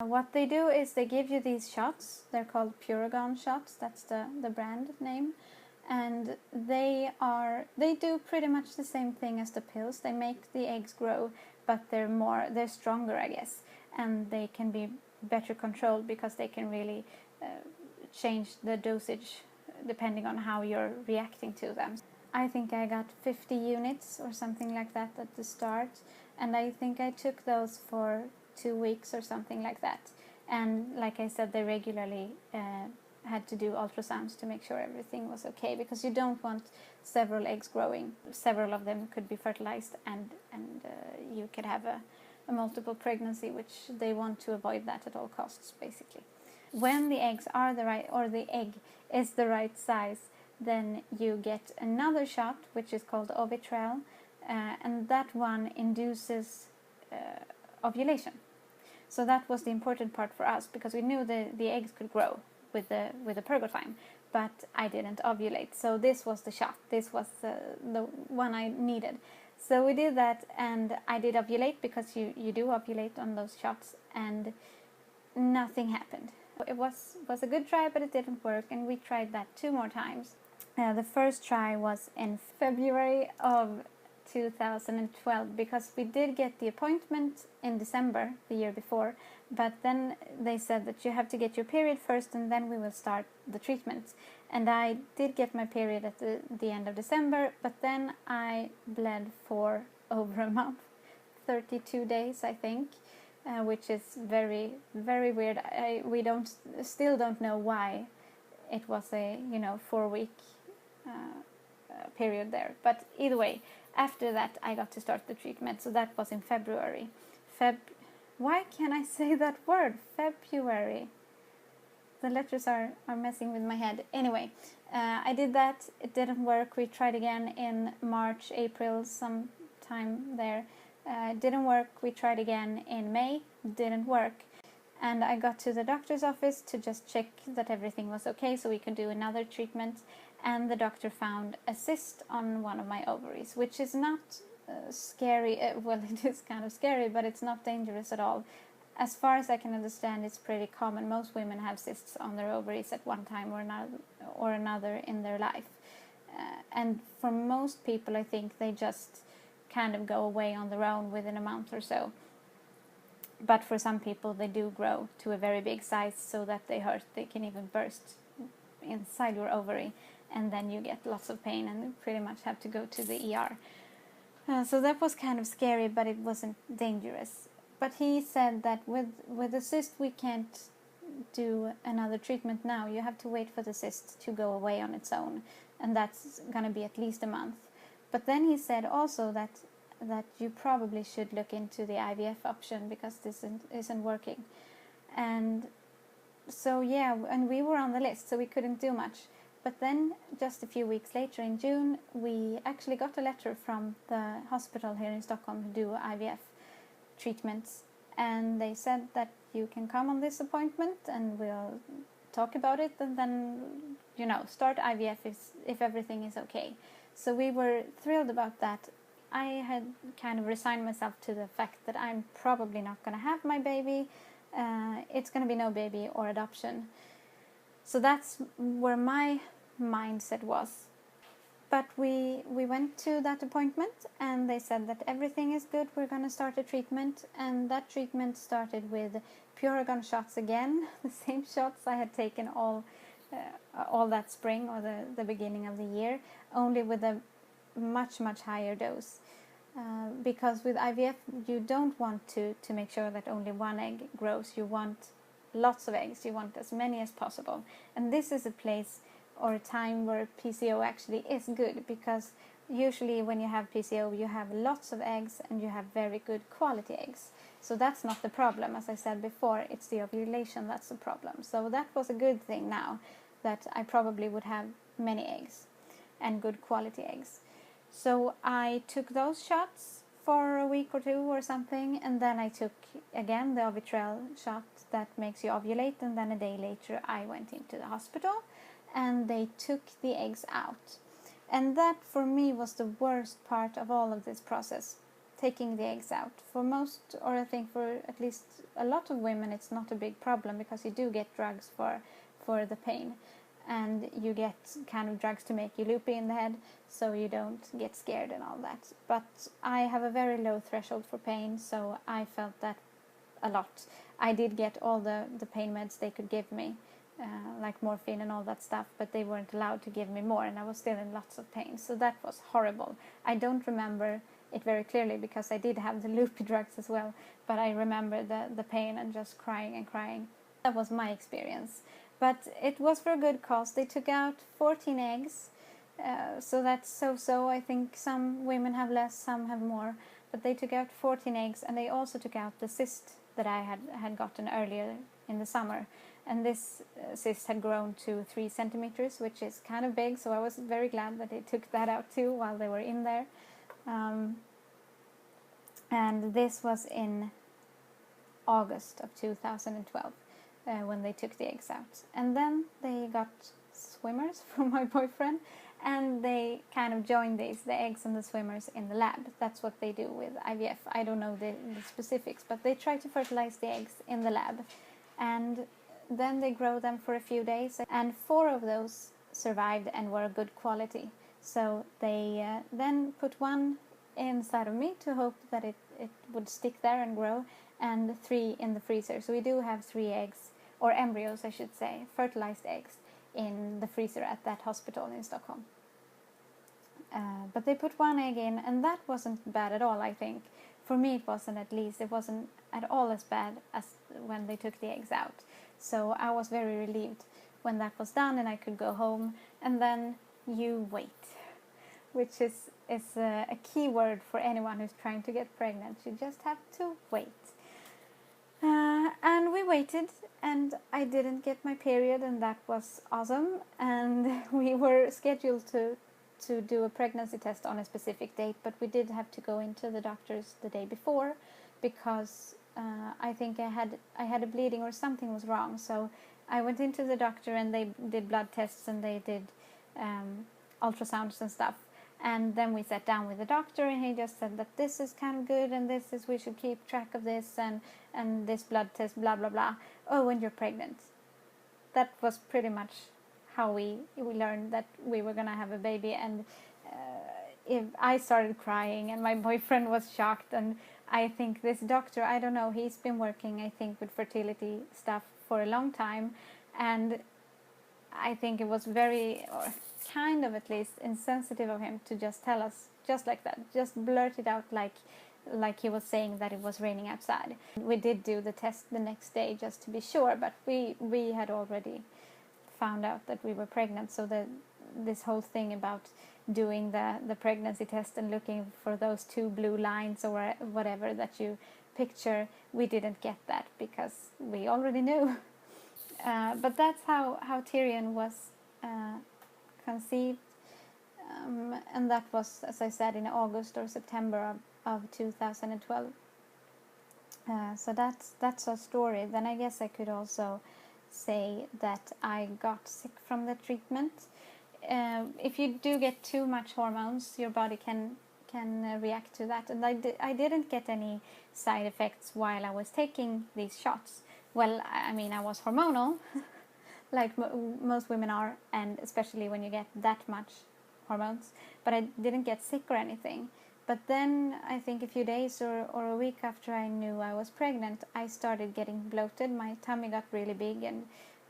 What they do is they give you these shots. They're called Puregon shots. That's the brand name. And they do pretty much the same thing as the pills. They make the eggs grow, but they're stronger, I guess, and they can be better controlled because they can really change the dosage depending on how you're reacting to them. I think I got 50 units or something like that at the start, and I think I took those for 2 weeks or something like that. And like I said, they regularly had to do ultrasounds to make sure everything was okay, because you don't want several eggs growing. Several of them could be fertilized, and you could have a multiple pregnancy, which they want to avoid that at all costs, basically. When the eggs are the right, or the egg is the right size, then you get another shot, which is called Ovitrel, and that one induces ovulation. So that was the important part for us, because we knew the eggs could grow with the Pergotime, but I didn't ovulate. So this was the shot. This was the one I needed. So we did that, and I did ovulate, because you do ovulate on those shots, and nothing happened. It was a good try, but it didn't work, and we tried that 2 more times. The first try was in February of 2012, because we did get the appointment in December the year before, but then they said that you have to get your period first and then we will start the treatment. And I did get my period at the end of December, but then I bled for over a month, 32 days I think, which is very, very weird. We still don't know why it was a 4-week period there, but either way, after that I got to start the treatment. So that was in February. Why can't I say that word? February. The letters are messing with my head. Anyway, I did that. It didn't work. We tried again in March, April, sometime there. It didn't work. We tried again in May. Didn't work. And I got to the doctor's office to just check that everything was okay so we could do another treatment. And the doctor found a cyst on one of my ovaries, which is not scary. Well, it is kind of scary, but it's not dangerous at all. As far as I can understand, it's pretty common. Most women have cysts on their ovaries at one time or another in their life. And for most people, I think they just kind of go away on their own within a month or so. But for some people, they do grow to a very big size so that they hurt. They can even burst inside your ovary, and then you get lots of pain and you pretty much have to go to the ER. So that was kind of scary, but it wasn't dangerous. But he said that with the cyst we can't do another treatment now. You have to wait for the cyst to go away on its own, and that's going to be at least a month. But then he said also that you probably should look into the IVF option, because this isn't working. And so yeah, and we were on the list, so we couldn't do much. But then just a few weeks later, in June, we actually got a letter from the hospital here in Stockholm who do IVF treatments, and they said that you can come on this appointment and we'll talk about it, and then start IVF if everything is okay. So we were thrilled about that. I had kind of resigned myself to the fact that I'm probably not going to have my baby. It's going to be no baby or adoption. So that's where my mindset was. But we went to that appointment, and they said that everything is good. We're going to start a treatment, and that treatment started with Puregon shots again, the same shots I had taken all that spring or the beginning of the year, only with a much, much higher dose. Because with IVF, you don't want to make sure that only one egg grows. You want lots of eggs. You want as many as possible. And this is a place or a time where PCO actually is good, because usually when you have PCO, you have lots of eggs and you have very good quality eggs. So that's not the problem. As I said before, it's the ovulation that's the problem. So that was a good thing now, that I probably would have many eggs and good quality eggs. So I took those shots for a week or 2 or something, and then I took again the Ovitrel shot that makes you ovulate, and then a day later I went into the hospital and they took the eggs out. And that for me was the worst part of all of this process, taking the eggs out. For most, or I think for at least a lot of women, it's not a big problem because you do get drugs for the pain, and you get kind of drugs to make you loopy in the head, so you don't get scared and all that. But I have a very low threshold for pain, so I felt that a lot. I did get all the pain meds they could give me, like morphine and all that stuff, but they weren't allowed to give me more, and I was still in lots of pain, so that was horrible. I don't remember it very clearly because I did have the loopy drugs as well, but I remember the pain and just crying and crying. That was my experience, but it was for a good cause. They took out 14 eggs, so that's so. I think some women have less, some have more, but they took out 14 eggs, and they also took out the cyst that I had gotten earlier in the summer. And this cyst had grown to 3 centimeters, which is kind of big, so I was very glad that they took that out too while they were in there. And this was in August of 2012 when they took the eggs out. And then they got swimmers from my boyfriend, and they kind of joined the eggs and the swimmers in the lab. That's what they do with IVF. I don't know the specifics, but they try to fertilize the eggs in the lab. And then they grow them for a few days, and 4 of those survived and were good quality. So they then put 1 inside of me to hope that it would stick there and grow, and 3 in the freezer. So we do have 3 eggs, or embryos I should say, fertilized eggs, in the freezer at that hospital in Stockholm. But they put 1 egg in, and that wasn't bad at all, I think. For me it wasn't, at least. It wasn't at all as bad as when they took the eggs out. So I was very relieved when that was done and I could go home. And then you wait, which is a key word for anyone who's trying to get pregnant. You just have to wait. And we waited, and I didn't get my period, and that was awesome. And we were scheduled to do a pregnancy test on a specific date, but we did have to go into the doctors the day before because I think I had a bleeding or something was wrong. So I went into the doctor, and they did blood tests, and they did ultrasounds and stuff. And then we sat down with the doctor, and he just said that this is kind of good, and we should keep track of this, and this blood test, blah blah blah. Oh, and you're pregnant. That was pretty much how we learned that we were gonna have a baby. And if I started crying, and my boyfriend was shocked. And I think this doctor, I don't know, he's been working, I think, with fertility stuff for a long time, and I think it was very, or kind of at least, insensitive of him to just tell us just like that, just blurt it out like he was saying that it was raining outside. We did do the test the next day just to be sure, but we had already found out that we were pregnant. So this whole thing about doing the pregnancy test and looking for those 2 blue lines or whatever that you picture, we didn't get that because we already knew. But that's how Tyrion was conceived, and that was, as I said, in August or September of 2012. So that's our story. Then I guess I could also say that I got sick from the treatment. If you do get too much hormones, your body can react to that, and I didn't get any side effects while I was taking these shots. Well, I mean, I was hormonal, like most women are, and especially when you get that much hormones, but I didn't get sick or anything. But then I think a few days or a week after I knew I was pregnant, I started getting bloated. My tummy got really big,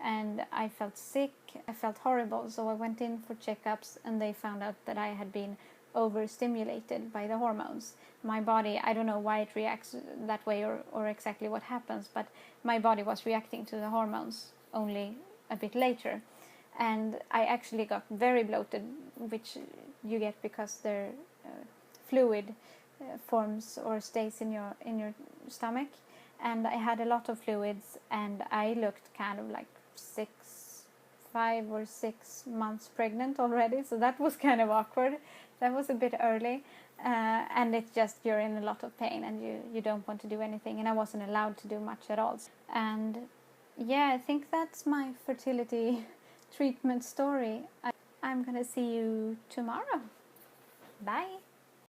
and I felt sick. I felt horrible, so I went in for checkups, and they found out that I had been overstimulated by the hormones. My body, I don't know why it reacts that way or exactly what happens, but my body was reacting to the hormones only a bit later. And I actually got very bloated, which you get because their fluid forms or stays in your stomach. And I had a lot of fluids, and I looked kind of like 5 or 6 months pregnant already, so that was kind of awkward. That was a bit early, and it's just you're in a lot of pain, and you don't want to do anything, and I wasn't allowed to do much at all. And yeah, I think that's my fertility treatment story. I'm gonna see you tomorrow. Bye.